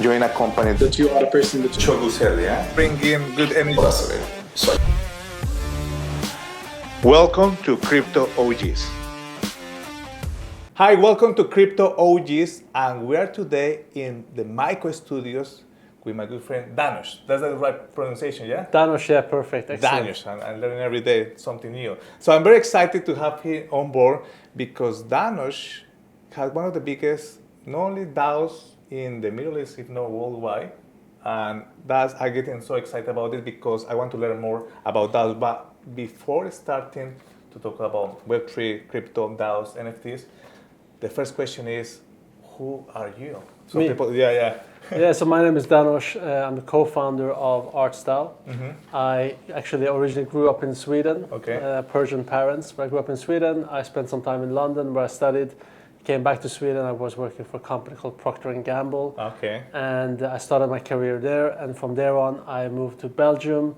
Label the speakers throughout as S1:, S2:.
S1: join a company
S2: that you are the person that you
S1: Danosch Zahedi, yeah? Bring in good energy.
S3: So,
S1: Welcome to Crypto OGs. Hi, welcome to Crypto OGs, and we are today in the Micro Studios with my good friend Danosch. That's the right pronunciation, yeah?
S4: Danosch, yeah, perfect. Excellent.
S1: Danosch, and I'm learning every day something new. So I'm very excited to have him on board because Danosch has one of the biggest, not only DAOs in the Middle East, if not worldwide. And I'm getting so excited about it because I want to learn more about DAOs. But before starting to talk about Web3, crypto, DAOs, NFTs, the first question is, who are you? So
S4: Me.
S1: people, yeah.
S4: Yeah, so my name is Danosch. I'm the co-founder of Arts DAO.
S1: Mm-hmm.
S4: I actually originally grew up in Sweden,
S1: Okay.
S4: Persian parents. But I grew up in Sweden. I spent some time in London where I studied. Came back to Sweden. I was working for a company called Procter & Gamble.
S1: Okay.
S4: And I started my career there. And from there on, I moved to Belgium.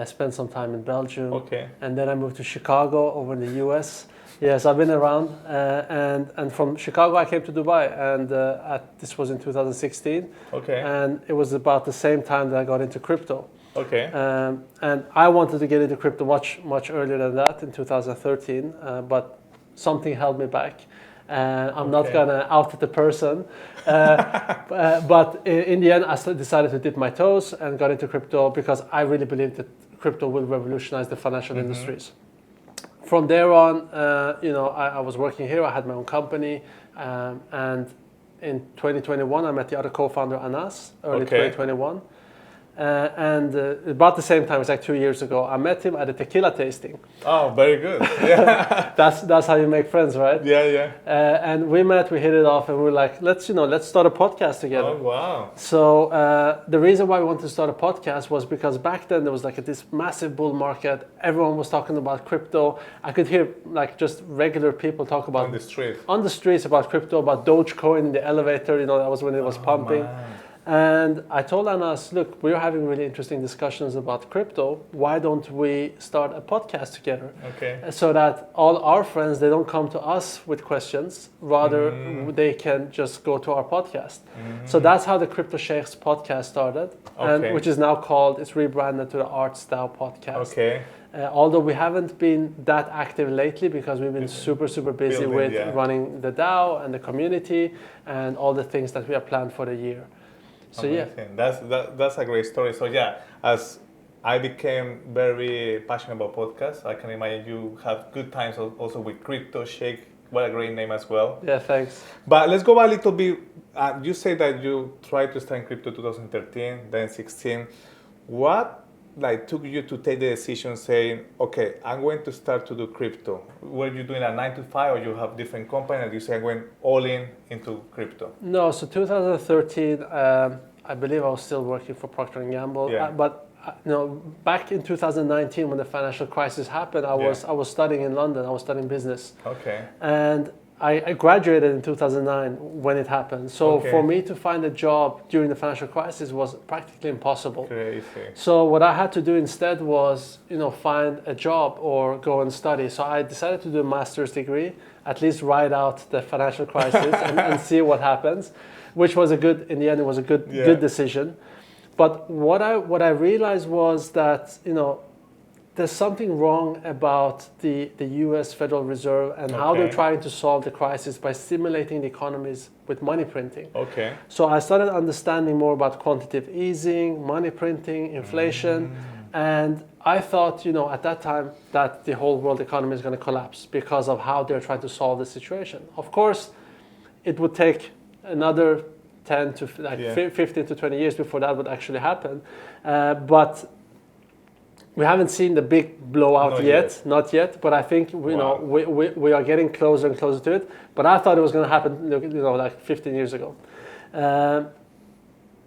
S4: Spent some time in Belgium.
S1: Okay.
S4: And then I moved to Chicago over in the US. Yes, I've been around, and from Chicago I came to Dubai, and this was in 2016.
S1: Okay.
S4: And it was about the same time that I got into crypto.
S1: Okay.
S4: And I wanted to get into crypto much earlier than that in 2013, but something held me back. I'm not gonna out the person, but in the end I decided to dip my toes and got into crypto because I really believe that crypto will revolutionize the financial industries. From there on, I was working here. I had my own company, and in 2021, I met the other co-founder, Anas, early 2021. And about the same time, it's like 2 years ago, I met him at a tequila tasting.
S1: Oh, very good. Yeah.
S4: That's how you make friends, right?
S1: Yeah.
S4: And we met, we hit it off, and we were like, let's start a podcast together.
S1: Oh, wow.
S4: So the reason why we wanted to start a podcast was because back then there was like this massive bull market. Everyone was talking about crypto. I could hear like just regular people talk about on the streets about crypto, about Dogecoin in the elevator. That was when it was pumping. Man. And I told Anas, look, we're having really interesting discussions about crypto. Why don't we start a podcast together?
S1: Okay.
S4: So that all our friends, they don't come to us with questions. Rather, they can just go to our podcast. So that's how the Crypto Sheikhs podcast started, and which is now called, it's rebranded to the Arts DAO podcast.
S1: Okay.
S4: Although we haven't been that active lately because we've been super busy with running the DAO and the community and all the things that we have planned for the year. So
S1: amazing. That's a great story. So yeah, as I became very passionate about podcasts, I can imagine you have good times also with Crypto Sheikh. What a great name as well.
S4: Yeah, thanks.
S1: But let's go a little bit. You say that you tried to start in crypto 2013, then 16. What took you to take the decision saying, okay, I'm going to start to do crypto? Were you doing a 9 to 5 or you have different company and you say I went all into crypto?
S4: No, so 2013, I believe I was still working for Procter & Gamble.
S1: Yeah.
S4: But back in 2019 when the financial crisis happened, I was studying in London. I was studying business.
S1: Okay.
S4: And I graduated in 2009 when it happened. So for me to find a job during the financial crisis was practically impossible.
S1: Crazy.
S4: So what I had to do instead was, find a job or go and study. So I decided to do a master's degree, at least ride out the financial crisis and see what happens, which was in the end, it was a good decision. But what I realized was that, there's something wrong about the US Federal Reserve and how they're trying to solve the crisis by stimulating the economies with money printing.
S1: Okay.
S4: So I started understanding more about quantitative easing, money printing, inflation, and I thought, at that time that the whole world economy is going to collapse because of how they're trying to solve the situation. Of course, it would take another 10 to 15 to 20 years before that would actually happen, but we haven't seen the big blowout not yet, but I think we are getting closer and closer to it. But I thought it was going to happen, like 15 years ago.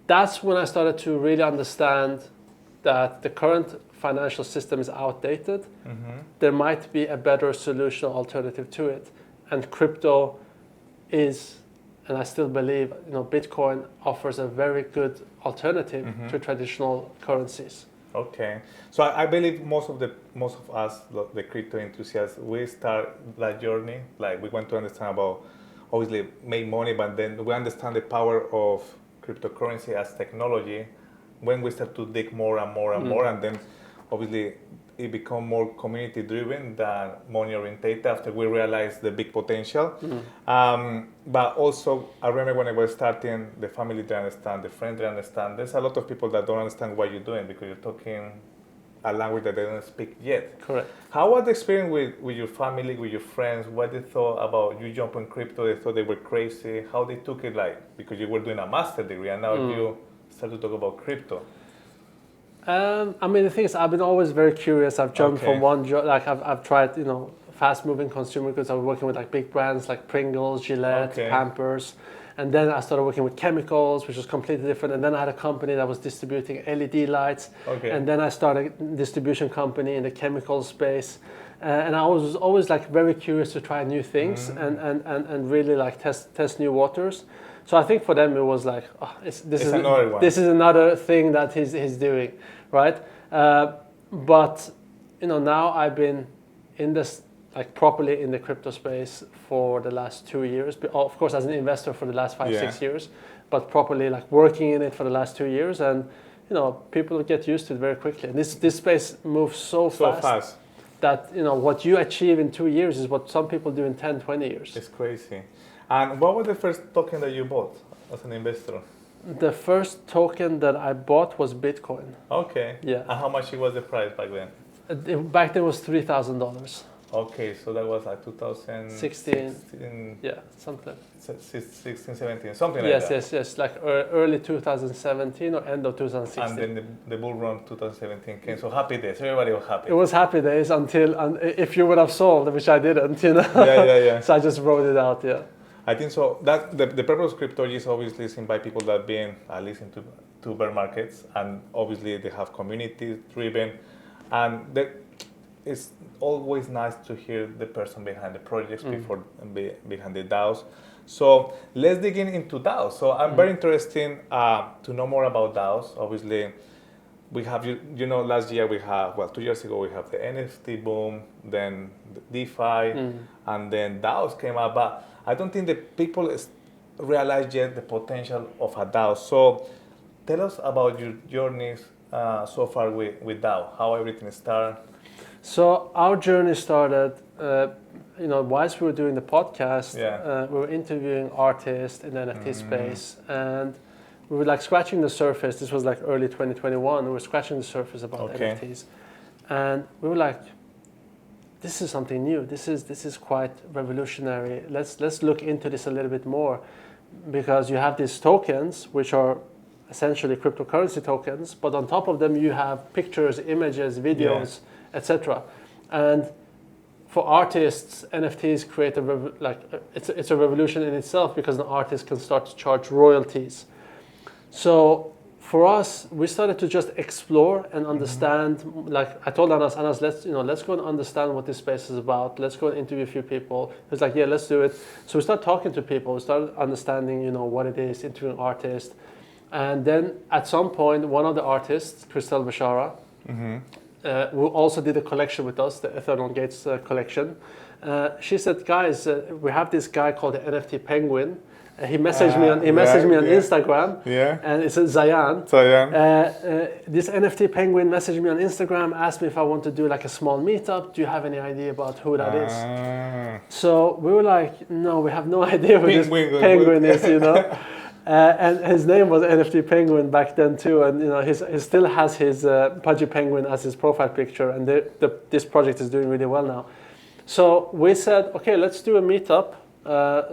S4: That's when I started to really understand that the current financial system is outdated. There might be a better solution, alternative to it, and crypto is, and I still believe, Bitcoin offers a very good alternative to traditional currencies.
S1: Okay, so I believe most of us, the crypto enthusiasts, we start that journey. Like we want to understand about, obviously, make money, but then we understand the power of cryptocurrency as technology, when we start to dig more and more and more, and then obviously it become more community driven than money oriented after we realized the big potential. But also, I remember when I was starting, the family didn't understand, the friends didn't understand. There's a lot of people that don't understand what you're doing because you're talking a language that they don't speak yet.
S4: Correct.
S1: How was the experience with your family, with your friends? What they thought about you jumping crypto? They thought they were crazy. How they took it, like, because you were doing a master degree and now you start to talk about crypto?
S4: I mean, the thing is, I've been always very curious. I've jumped from one job, like I've tried, fast-moving consumer goods. I was working with like big brands like Pringles, Gillette, Pampers. And then I started working with chemicals, which was completely different. And then I had a company that was distributing LED lights. And then I started a distribution company in the chemical space. And I was always like very curious to try new things and really like test new waters. So I think for them it was like, this is another thing that he's doing, right? But now I've been in this like properly in the crypto space for the last 2 years. Of course, as an investor for the last 5-6 years, but properly like working in it for the last 2 years. And people get used to it very quickly. And this space moves so fast that what you achieve in 2 years is what some people do in 10-20 years.
S1: It's crazy. And what was the first token that you bought as an investor?
S4: The first token that I bought was Bitcoin.
S1: Okay.
S4: Yeah.
S1: And how much was the price back then?
S4: Back then it was $3,000.
S1: Okay, so that was like 2016.
S4: Yeah, something.
S1: 16, 17, something like that.
S4: Yes. Like early 2017 or end of 2016.
S1: And then the bull run 2017 came. So happy days. Everybody was happy.
S4: It was happy days until if you would have sold, which I didn't,
S1: Yeah.
S4: So I just wrote it out. Yeah.
S1: I think so. That the purpose of cryptology is obviously seen by people that have been listening to bear markets, and obviously they have community driven, and it's always nice to hear the person behind the projects behind the DAOs. So let's dig into DAOs. So I'm very interested to know more about DAOs. Obviously, we have last year we have 2 years ago we have the NFT boom, then the DeFi, and then DAOs came up. But I don't think the people realize yet the potential of a DAO. So tell us about your journeys so far with DAO, how everything started.
S4: So our journey started, whilst we were doing the podcast, we were interviewing artists in the NFT space, and we were like scratching the surface. This was like early 2021. We were scratching the surface about NFTs, and we were like, this is something new. This is quite revolutionary. Let's look into this a little bit more, because you have these tokens which are essentially cryptocurrency tokens, but on top of them you have pictures, images, videos, etc. And for artists, NFTs create it's a revolution in itself, because an artist can start to charge royalties. So for us, we started to just explore and understand. Like I told Anas, let's go and understand what this space is about. Let's go and interview a few people. He was like, yeah, let's do it. So we started talking to people. We started understanding, what it is, interviewing artists. And then at some point, one of the artists, Christelle Bashara, who also did a collection with us, the Eternal Gates collection, she said, guys, we have this guy called the NFT Penguin. He messaged me on Instagram, and it's Zayan. This NFT Penguin messaged me on Instagram, asked me if I want to do like a small meetup. Do you have any idea about who that is? So we were like, no, we have no idea who this penguin is, and his name was NFT Penguin back then too, and he still has his Pudgy Penguin as his profile picture, and this project is doing really well now. So we said, okay, let's do a meetup.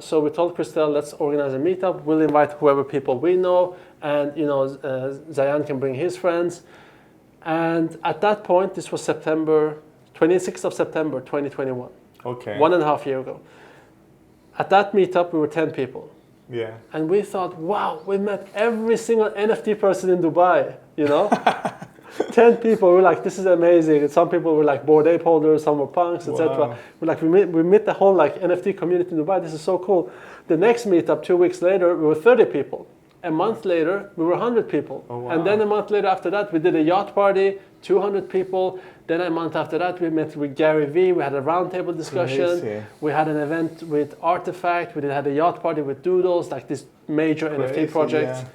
S4: So we told Christelle, let's organize a meetup. We'll invite whoever people we know, and Zayan can bring his friends. And at that point, this was 26th of September 2021.
S1: Okay.
S4: 1.5 years ago. At that meetup, we were 10 people.
S1: Yeah.
S4: And we thought, wow, we met every single NFT person in Dubai, 10 people. We're like, this is amazing. And some people were like Bored Ape holders, some were punks, etc. We're like, we met the whole like NFT community in Dubai. This is so cool. The next meetup, 2 weeks later, we were 30 people. A month later, we were 100 people. Oh, wow. And then a month later after that, we did a yacht party, 200 people. Then a month after that, we met with Gary Vee. We had a roundtable discussion. Crazy. We had an event with Artifact. We had a yacht party with Doodles, like this major NFT project. Yeah.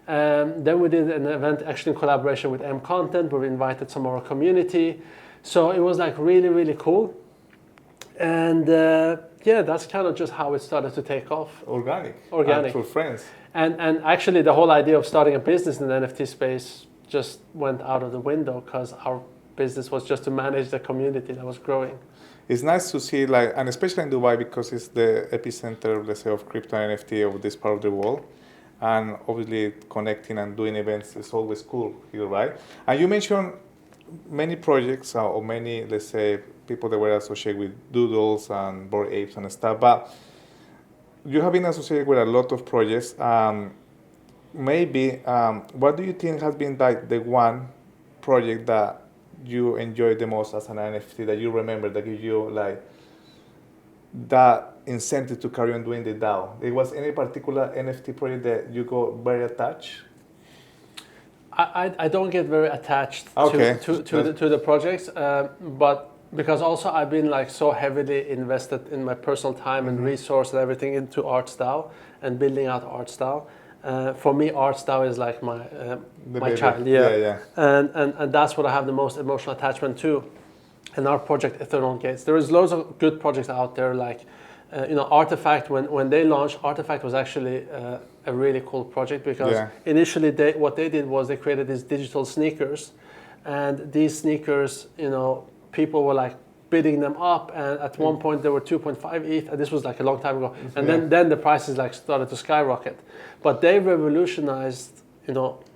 S4: Then we did an event actually in collaboration with M Content, where we invited some of our community. So it was like really, really cool. And yeah, that's kind of just how it started to take off.
S1: Organic.
S4: Organic.
S1: Through friends.
S4: And actually the whole idea of starting a business in the NFT space just went out of the window, because our business was just to manage the community that was growing.
S1: It's nice to see, like, and especially in Dubai, because it's the epicenter, let's say, of crypto and NFT of this part of the world. And obviously connecting and doing events is always cool here, right? And you mentioned many projects or many, let's say, people that were associated with doodles and bored apes and stuff, but you have been associated with a lot of projects. What do you think has been like the one project that you enjoyed the most as an NFT, that you remember, that gives you like that incentive to carry on doing the DAO? There was any particular NFT project that you got very attached?
S4: I don't get very attached
S1: Okay.
S4: to the projects, but because also I've been like so heavily invested in my personal time and resource and everything into Arts DAO and building out Arts DAO. For me, Arts DAO is like my child,
S1: yeah.
S4: And that's what I have the most emotional attachment to. And our project Eternal Gates. There is loads of good projects out there, like Artifact. When they launched, Artifact was actually a really cool project, because initially what they did was they created these digital sneakers, and these sneakers, people were like bidding them up, and at one point they were 2.5 ETH, and this was like a long time ago, and then the prices like started to skyrocket. But they revolutionized the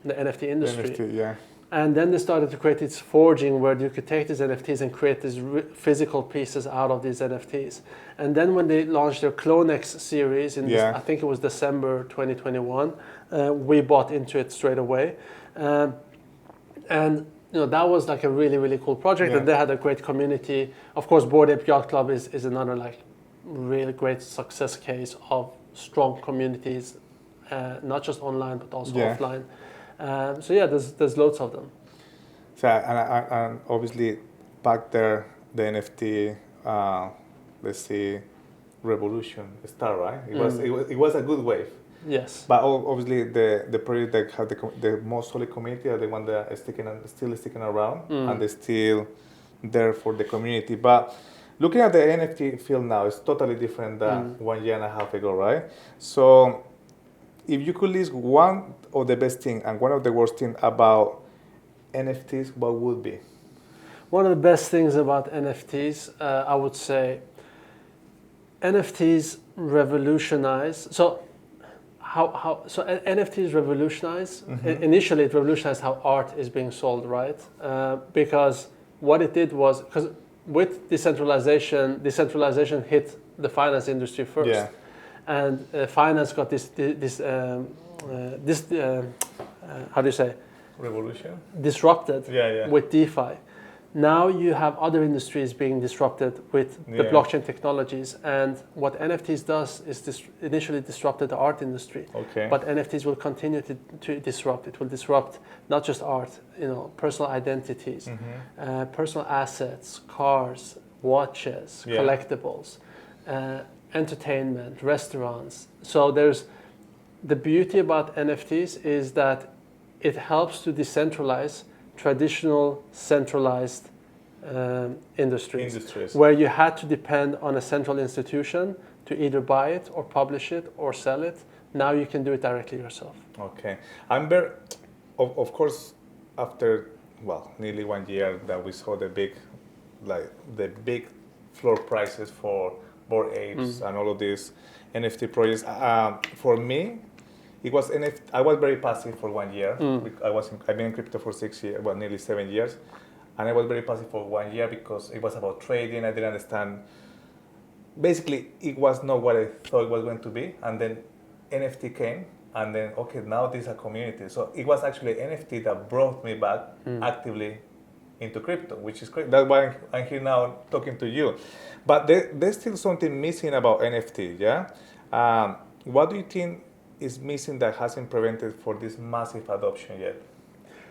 S4: NFT industry.
S1: NFT, yeah.
S4: And then they started to create this forging where you could take these NFTs and create these physical pieces out of these NFTs. And then when they launched their CloneX series in I think it was December 2021, we bought into it straight away. And that was like a really, really cool project, and they had a great community. Of course, Bored Ape Yacht Club is another like really great success case of strong communities, not just online but also offline. So yeah, there's loads of them.
S1: So and obviously back there, the NFT, let's see, revolution start, right? It was a good wave.
S4: Yes.
S1: But obviously the project that have the most solid community are the one that is still sticking around, and they're still there for the community. But looking at the NFT field now, it's totally different than 1 year and a half ago, right? So if you could list one of the best thing and one of the worst thing about NFTs, what would be?
S4: One of the best things about NFTs, I would say, NFTs revolutionize. So NFTs revolutionize. Initially, it revolutionized how art is being sold, right? Because what it did was, because with decentralization hit the finance industry first. Yeah. And finance got this how do you say?
S1: Revolution?
S4: Disrupted with DeFi. Now you have other industries being disrupted with the blockchain technologies. And what NFTs does is initially disrupted the art industry.
S1: Okay.
S4: But NFTs will continue to disrupt. It will disrupt not just art, personal identities, personal assets, cars, watches, collectibles, entertainment, restaurants. So there's the beauty about NFTs is that it helps to decentralize traditional centralized industries, where you had to depend on a central institution to either buy it or publish it or sell it. Now you can do it directly yourself. Okay.
S1: Amber, of course, after nearly 1 year that we saw the big floor prices for Bored Apes and all of these NFT projects. For me, it was I was very passive for 1 year. I've been in crypto for 6 years, nearly 7 years, and I was very passive for 1 year because it was about trading. I didn't understand. Basically, it was not what I thought it was going to be, and then NFT came, and then now this is a community. So it was actually NFT that brought me back actively into crypto, which is great. That's why I'm here now talking to you. But there's still something missing about NFT, yeah? What do you think is missing that hasn't prevented for this massive adoption yet?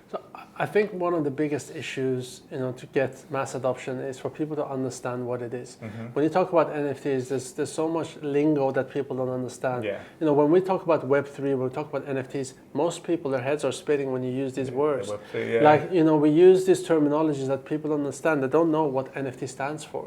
S4: So I think one of the biggest issues, to get mass adoption is for people to understand what it is. When you talk about NFTs, there's so much lingo that people don't understand.
S1: Yeah.
S4: When we talk about Web3, when we talk about NFTs, most people, their heads are spinning when you use these words.
S1: Web3, yeah.
S4: Like, we use these terminologies that people understand. They don't know what NFT stands for.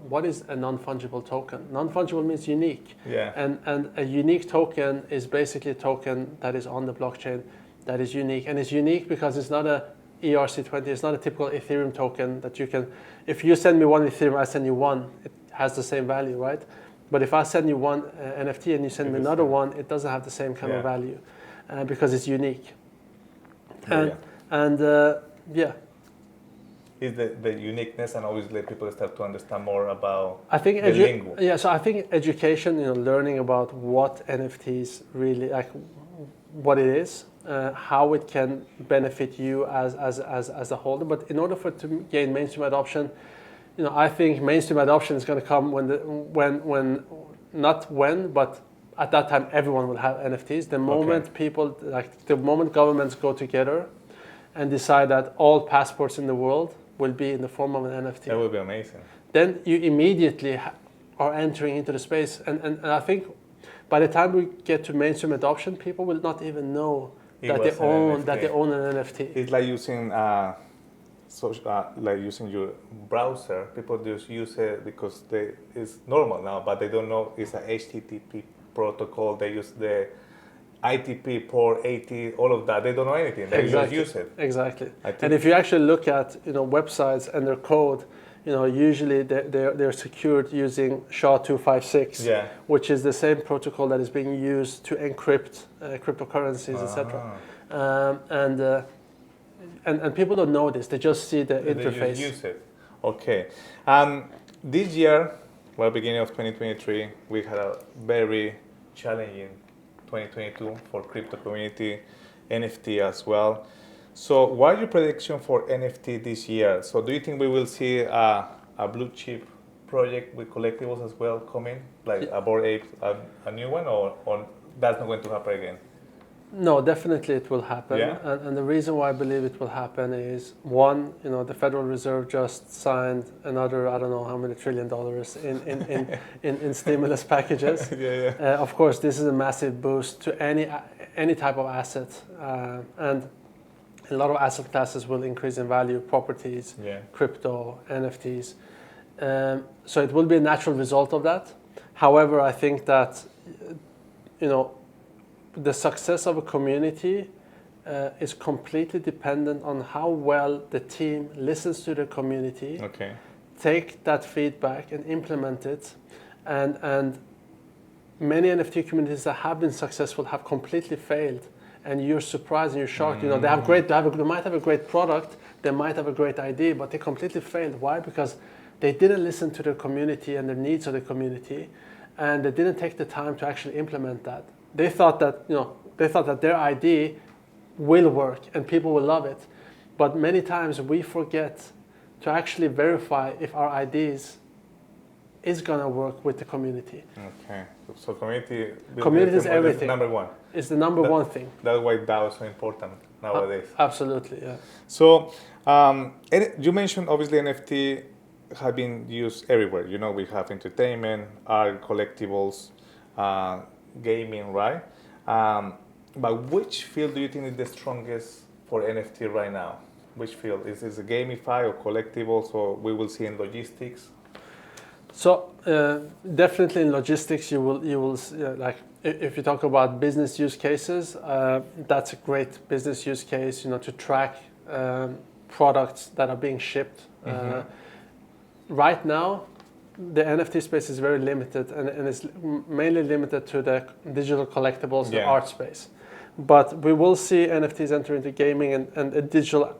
S4: What is a non-fungible token? Non-fungible means unique.
S1: Yeah.
S4: And a unique token is basically a token that is on the blockchain that is unique. And it's unique because it's not a ERC20, it's not a typical Ethereum token that you can, if you send me one Ethereum, I send you one, it has the same value, right? But if I send you one NFT and you send me another one, it doesn't have the same kind of value because it's unique. Yeah.
S1: Is the uniqueness, and obviously people start to understand more about
S4: I think
S1: the lingo.
S4: Yeah, so I think education, learning about what NFTs really, like what it is, how it can benefit you as a holder. But in order for it to gain mainstream adoption, I think mainstream adoption is going to come but at that time everyone will have NFTs. The moment the moment governments go together and decide that all passports in the world will be in the form of an NFT.
S1: That would be amazing.
S4: Then you immediately are entering into the space. And I think by the time we get to mainstream adoption, people will not even know that they own an NFT.
S1: It's like using using your browser. People just use it because it's normal now, but they don't know it's a HTTP protocol. They use the ITP, port 80, all of that. They don't know anything. They just use it.
S4: Exactly. And if you actually look at websites and their code, usually they're secured using SHA-256, which is the same protocol that is being used to encrypt cryptocurrencies, etc. And people don't know this. They just see the interface.
S1: They just use it. Okay. This year, beginning of 2023, we had a very challenging 2022 for crypto community, NFT as well. So what are your prediction for NFT this year? So do you think we will see a blue chip project with collectibles as well coming, like a Bored Ape, a new one, or that's not going to happen again?
S4: No, definitely it will happen.
S1: Yeah?
S4: And the reason why I believe it will happen is, one, the Federal Reserve just signed another, I don't know how many $1 trillion in stimulus packages. Of course, this is a massive boost to any type of asset. And a lot of asset classes will increase in value, properties, crypto, NFTs. So it will be a natural result of that. However, I think that, the success of a community is completely dependent on how well the team listens to the community, take that feedback and implement it. And many NFT communities that have been successful have completely failed. And you're surprised and you're shocked. They might have a great product, they might have a great idea, but they completely failed. Why? Because they didn't listen to the community and the needs of the community, and they didn't take the time to actually implement that. They thought that their idea will work and people will love it. But many times we forget to actually verify if our ideas is gonna work with the community.
S1: Okay, so community
S4: is everything.
S1: Number one.
S4: It's the number one thing.
S1: That's why DAO is so important nowadays.
S4: Absolutely, yeah.
S1: So you mentioned obviously NFT have been used everywhere. We have entertainment, art, collectibles, gaming, right? But which field do you think is the strongest for NFT right now? Which field? Is it gamify or collectibles, or we will see in logistics?
S4: So definitely in logistics, you will like if you talk about business use cases, that's a great business use case. To track products that are being shipped. Right now, the NFT space is very limited, and it's mainly limited to the digital collectibles, the art space. But we will see NFTs enter into gaming and digital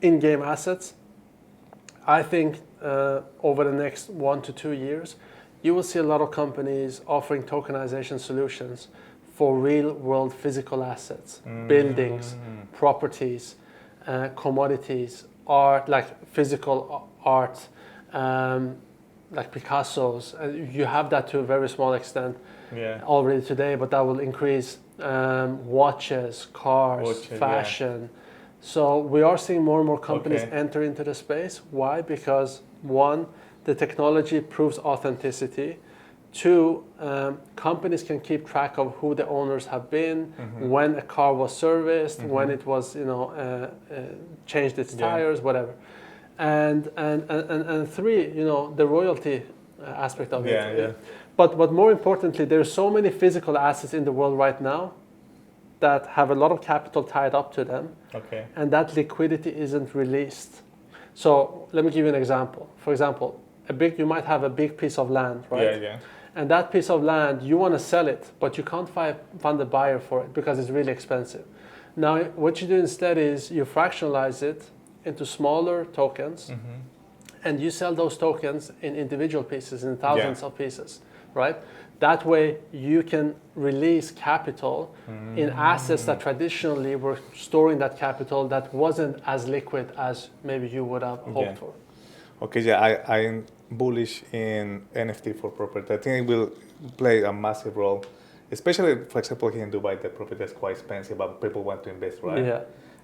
S4: in-game assets. I think over the next 1 to 2 years, you will see a lot of companies offering tokenization solutions for real-world physical assets, buildings, properties, commodities, art, like physical art, like Picasso's. You have that to a very small extent already today, but that will increase. Watches, cars, fashion, So we are seeing more and more companies enter into the space. Why? Because one, the technology proves authenticity. Two, companies can keep track of who the owners have been, when a car was serviced, when it was, changed its tires, whatever. And three, the royalty aspect of it.
S1: Yeah.
S4: But more importantly, there's so many physical assets in the world right now that have a lot of capital tied up to them, and that liquidity isn't released. So let me give you an example. For example, you might have a big piece of land, right?
S1: Yeah.
S4: And that piece of land, you want to sell it, but you can't find a buyer for it because it's really expensive. Now, what you do instead is you fractionalize it into smaller tokens, and you sell those tokens in individual pieces, in thousands of pieces, right? That way, you can release capital in assets that traditionally were storing that capital that wasn't as liquid as maybe you would have hoped for.
S1: Okay, yeah, I'm bullish in NFT for property. I think it will play a massive role, especially, for example, here in Dubai, the property is quite expensive, but people want to invest, right?
S4: Yeah.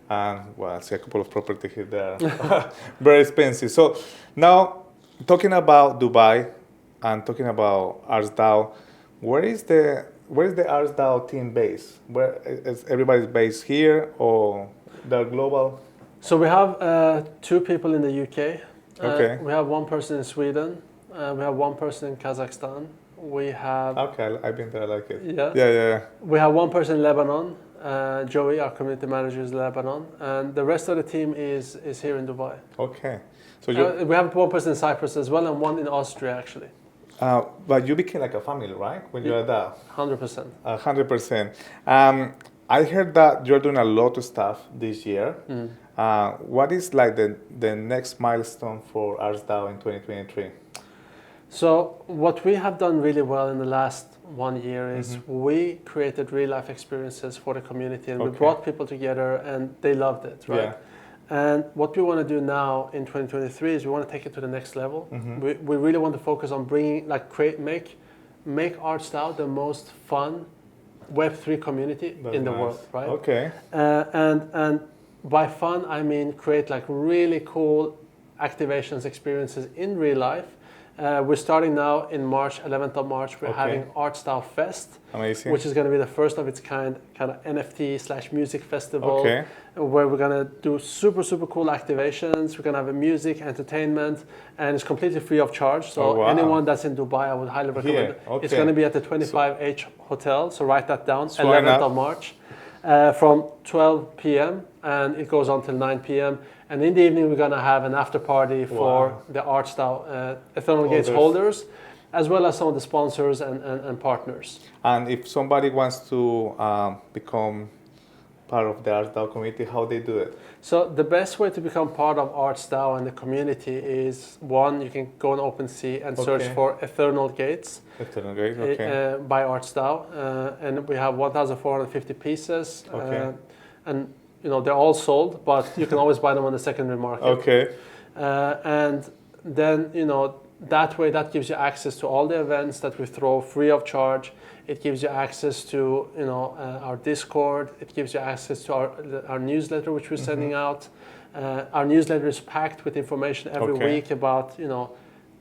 S1: And well, I see a couple of properties here that are very expensive. So now, talking about Dubai and talking about Arts DAO, where is the Arts DAO team based? Where is everybody's based here or they're global?
S4: So we have 2 people in the UK.
S1: Okay.
S4: We have 1 person in Sweden. We have 1 person in Kazakhstan. We have.
S1: Okay, I've been there. I like it.
S4: Yeah. We have 1 person in Lebanon. Joey, our community manager, is in Lebanon, and the rest of the team is here in Dubai.
S1: Okay. So
S4: we have 1 person in Cyprus as well, and 1 in Austria actually.
S1: But you became like a family, right? When you are there.
S4: 100%.
S1: 100%. I heard that you're doing a lot of stuff this year. What is like the next milestone for Arts DAO in 2023?
S4: So what we have done really well in the last 1 year is we created real life experiences for the community, and we brought people together and they loved it, right?
S1: Yeah.
S4: And what we want to do now in 2023 is we want to take it to the next level. We really want to focus on bringing, make Arts DAO the most fun Web3 community in the world, right?
S1: Okay.
S4: And by fun, I mean create like really cool activations, experiences in real life. We're starting now in March, 11th of March. We're having Arts DAO Fest,
S1: amazing,
S4: which is going to be the first of its kind of NFT/music festival, where we're going to do super cool activations. We're going to have a music, entertainment, and it's completely free of charge. So anyone that's in Dubai, I would highly recommend it. It's going to be at the 25H Hotel, so write that down, 11th of March, from 12 p.m. and it goes on till 9 p.m. And in the evening, we're going to have an after party for the Arts DAO Eternal Gates holders, as well as some of the sponsors and partners.
S1: And if somebody wants to become part of the Arts DAO community, how they do it?
S4: So the best way to become part of Arts DAO and the community is, one, you can go on OpenSea and search for Eternal Gates.
S1: Eternal Gates,
S4: by Arts DAO. And we have 1,450 pieces. And they're all sold, but you can always buy them on the secondary market. And then, that way, that gives you access to all the events that we throw free of charge. It gives you access to, our Discord. It gives you access to our newsletter, which we're sending out. Our newsletter is packed with information every week about,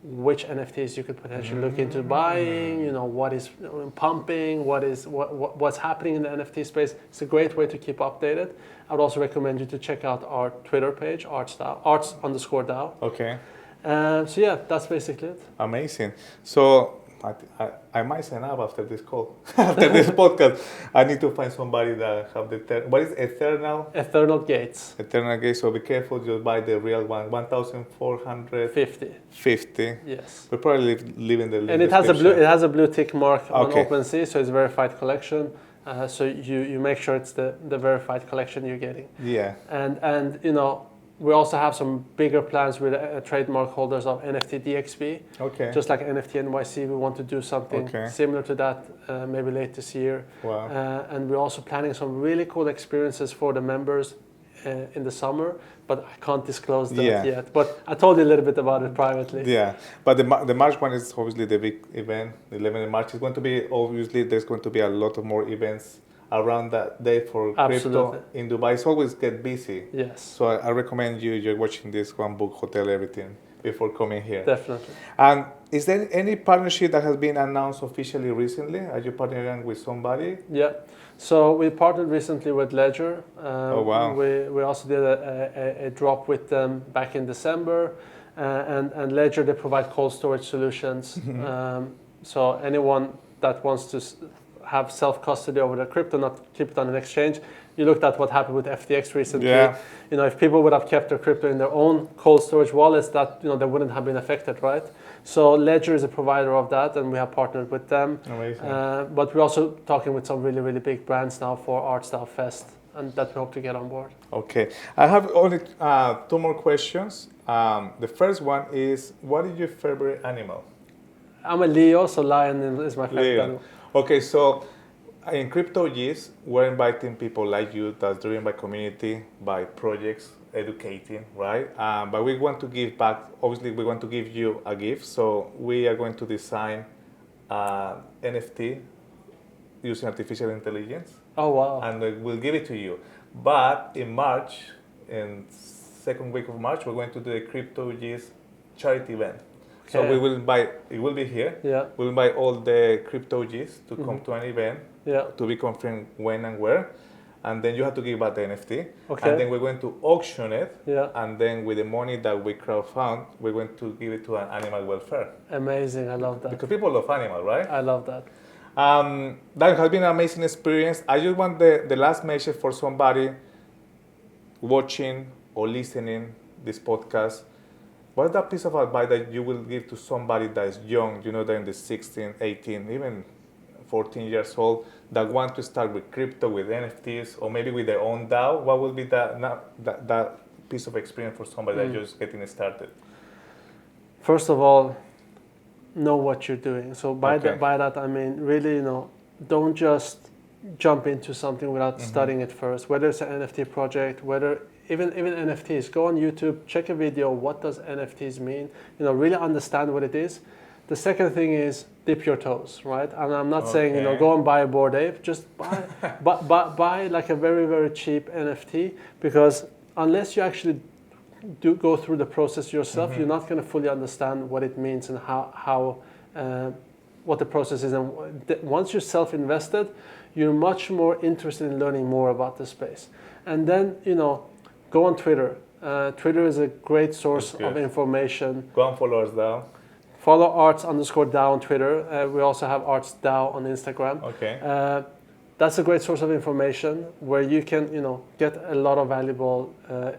S4: which NFTs you could potentially look into buying, what is pumping, what's happening in the NFT space. It's a great way to keep updated. I would also recommend you to check out our Twitter page, Arts_DAO. So yeah, that's basically it.
S1: Amazing. So I might sign up after this call, after this podcast. I need to find somebody that have what is Eternal?
S4: Eternal Gates.
S1: Eternal Gates. So be careful, just buy the real one. 1,450.
S4: Yes.
S1: We'll probably leave in the link.
S4: And it has a blue tick mark on OpenSea, so it's a verified collection. So you make sure it's the verified collection you're getting.
S1: Yeah.
S4: And we also have some bigger plans with trademark holders of NFT DXB. Just like NFT NYC, we want to do something similar to that maybe late this year. And we're also planning some really cool experiences for the members in the summer, but I can't disclose that yet. But I told you a little bit about it privately.
S1: Yeah, but the March one is obviously the big event. The 11th of March is going to be, obviously, there's going to be a lot of more events around that day for
S4: Absolutely.
S1: crypto in Dubai. It's always get busy.
S4: Yes.
S1: So I recommend you're watching this one book, hotel, everything before coming here.
S4: Definitely.
S1: And is there any partnership that has been announced officially recently? Are you partnering with somebody?
S4: Yeah. So we partnered recently with Ledger.
S1: Oh, wow.
S4: We also did a drop with them back in December. And Ledger, they provide cold storage solutions. So anyone that wants to have self-custody over their crypto, not keep it on an exchange. You looked at what happened with FTX recently.
S1: Yeah.
S4: You know, if people would have kept their crypto in their own cold storage wallets, that, you know, they wouldn't have been affected, right? So Ledger is a provider of that, and we have partnered with them.
S1: Amazing.
S4: But we're also talking with some really, really big brands now for Arts DAO Fest, and that we hope to get on board.
S1: Okay. I have only 2 more questions. The first one is, what is your favorite animal?
S4: I'm a Leo, so lion is my favorite
S1: Leo.
S4: animal.
S1: Okay, so in Crypto G's, we're inviting people like you that's driven by community, by projects, educating, right? But we want to give back. Obviously, we want to give you a gift. So we are going to design NFT using artificial intelligence.
S4: Oh, wow.
S1: And we'll give it to you. But in March, in second week of March, we're going to do a Crypto G's charity event. So
S4: Okay.
S1: we will invite, it will be here.
S4: Yeah.
S1: We'll invite all the Crypto G's to come to an event.
S4: Yeah.
S1: To be confirmed when and where, and then you have to give back the NFT,
S4: Okay.
S1: and then we're going to auction it,
S4: Yeah.
S1: and then with the money that we crowdfund, we're going to give it to an animal welfare.
S4: Amazing. I love that.
S1: Because people love animals, right?
S4: I love that.
S1: That has been an amazing experience. I just want the last message for somebody watching or listening this podcast. What is that piece of advice that you will give to somebody that is young, you know, they're in the 16, 18, even 14 years old, that want to start with crypto, with NFTs, or maybe with their own DAO? What will be that piece of experience for somebody that's just getting started?
S4: First of all, know what you're doing. So by
S1: Okay.
S4: that I mean really, you know, don't just jump into something without studying it first. Whether it's an NFT project, whether even NFTs, go on YouTube, check a video. What does NFTs mean? You know, really understand what it is. The second thing is dip your toes, right? And I'm not saying, you know,
S1: Okay.
S4: go and buy a Bored Ape. Just buy like a very, very cheap NFT, because unless you actually do go through the process yourself, you're not going to fully understand what it means and how what the process is. And once you're self-invested, you're much more interested in learning more about the space. And then, you know, go on Twitter. Twitter is a great source of information.
S1: Go and follow us now.
S4: Follow Arts_DAO on Twitter. We also have Arts DAO on Instagram.
S1: Okay.
S4: That's a great source of information where you can, you know, get a lot of valuable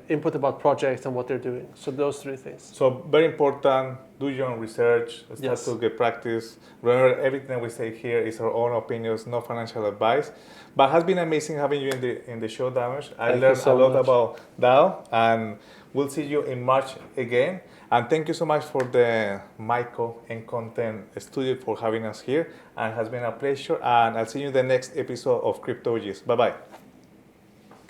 S4: input about projects and what they're doing. So those 3 things.
S1: So very important, do your own research, start to get practice. Remember, everything we say here is our own opinions, no financial advice. But it has been amazing having you in the show, Danosch. I learned a lot about DAO, and we'll see you in March again. And thank you so much for the Michael and Content Studio for having us here. And it has been a pleasure. And I'll see you in the next episode of Crypto G's. Bye-bye.